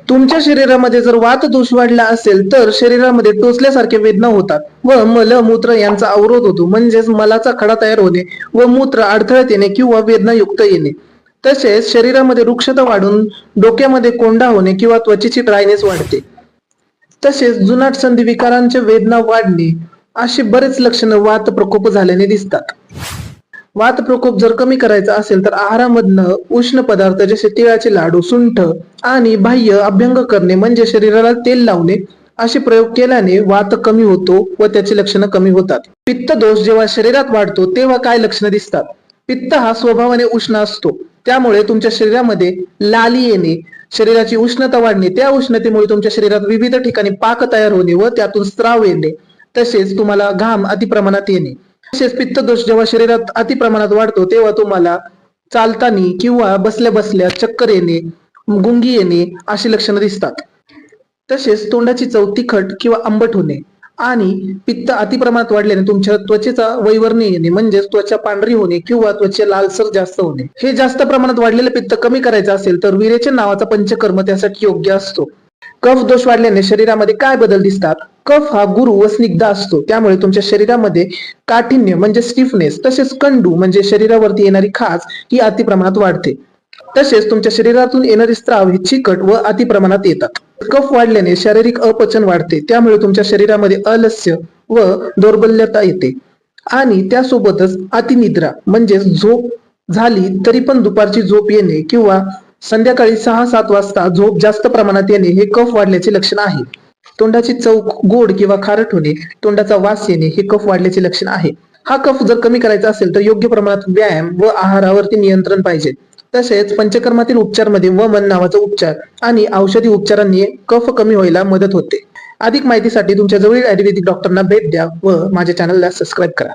तुमच्या शरीरामध्ये जर वात दोष वाढला असेल तर शरीरामध्ये टोचल्यासारखे वेदना होतात व मल मूत्र यांचा अवरोध होतो, म्हणजेच मलाचा खडा तयार होणे व मूत्र अडथळ्यात येणे किंवा वेदनायुक्त येणे. तसेच शरीरामध्ये रुक्षता वाढून डोक्यामध्ये कोंडा होणे किंवा त्वचेची ड्रायनेस वाढते. तसेच जुनाट संधी विकारांच्या वेदना वाढणे अशी बरेच लक्षणं वात प्रकोप झाल्याने दिसतात. वात प्रकोप जर कमी करायचा असेल तर आहारामधनं उष्ण पदार्थ जसे तिळाचे लाडू, सुंठ आणि बाह्य अभ्यंग करणे म्हणजे शरीराला तेल लावणे असे प्रयोग केल्याने वात कमी होतो व त्याची लक्षणं कमी होतात. पित्त दोष जेव्हा शरीरात वाढतो तेव्हा काय लक्षणं दिसतात? पित्त हा स्वभावाने उष्ण असतो, त्यामुळे तुमच्या शरीरामध्ये लाली येणे, शरीराची उष्णता वाढणे, त्या उष्णतेमुळे तुमच्या शरीरात विविध ठिकाणी पाक तयार होणे व त्यातून स्त्राव येणे, तसेच तुम्हाला घाम अतिप्रमाणात येणे. तसेच पित्तदोष जेव्हा शरीरात अतिप्रमाणात वाढतो तेव्हा तुम्हाला चालताना किंवा बसल्या बसल्या चक्कर येणे, गुंगी येणे अशी लक्षणं दिसतात. तसेच तोंडाची चव तिखट किंवा आंबट होणे आणि पित्त अतिप्रमाणात वाढल्याने तुमच्या त्वचेचा वैवर्ण्य येणे म्हणजेच त्वचा पांढरी होणे किंवा त्वचा लालसर जास्त होणे. हे जास्त प्रमाणात वाढलेलं पित्त कमी करायचं असेल तर विरेचन नावाचा पंचकर्म त्यासाठी योग्य असतो. कफ दोष वाढल्याने शरीरामध्ये काय बदल दिसतात? कफ हा गुरु व स्निग्ध असतो, त्यामुळे तुमच्या शरीरामध्ये काठिण्य म्हणजे स्टिफनेस, तसेच कंडू म्हणजे शरीरावरती येणारी खाज ही अतिप्रमाणात वाढते. तसेच तुमच्या शरीरातून येणारे स्त्राव हे चिकट व अतिप्रमाणात येतात. कफ वाढल्याने शारीरिक अपचन वाढते, त्यामुळे तुमच्या शरीरामध्ये अलस्य व दौर्बल्यता येते आणि त्यासोबतच अतिनिद्रा म्हणजे झोप झाली तरी पण दुपारची झोप येणे किंवा संध्याकाळी 6-7 वाजता झोप जास्त प्रमाणात येणे हे कफ वाढल्याचे लक्षण आहे. तोंडाची चव गोड किंवा खारट होणे, तोंडाचा वास येणे हे कफ वाढल्याचे लक्षण आहे. हा कफ जर कमी करायचा असेल तर योग्य प्रमाणात व्यायाम व आहारावरती नियंत्रण पाहिजे. तसेच पंचकर्मातील उपचारमध्ये वमन नावाचा उपचार आणि औषधी उपचारांनी कफ कमी व्हायला मदत होते. अधिक माहितीसाठी तुमच्या जवळील आयुर्वेदिक डॉक्टरना भेट द्या व माझ्या चॅनलला सबस्क्राईब करा.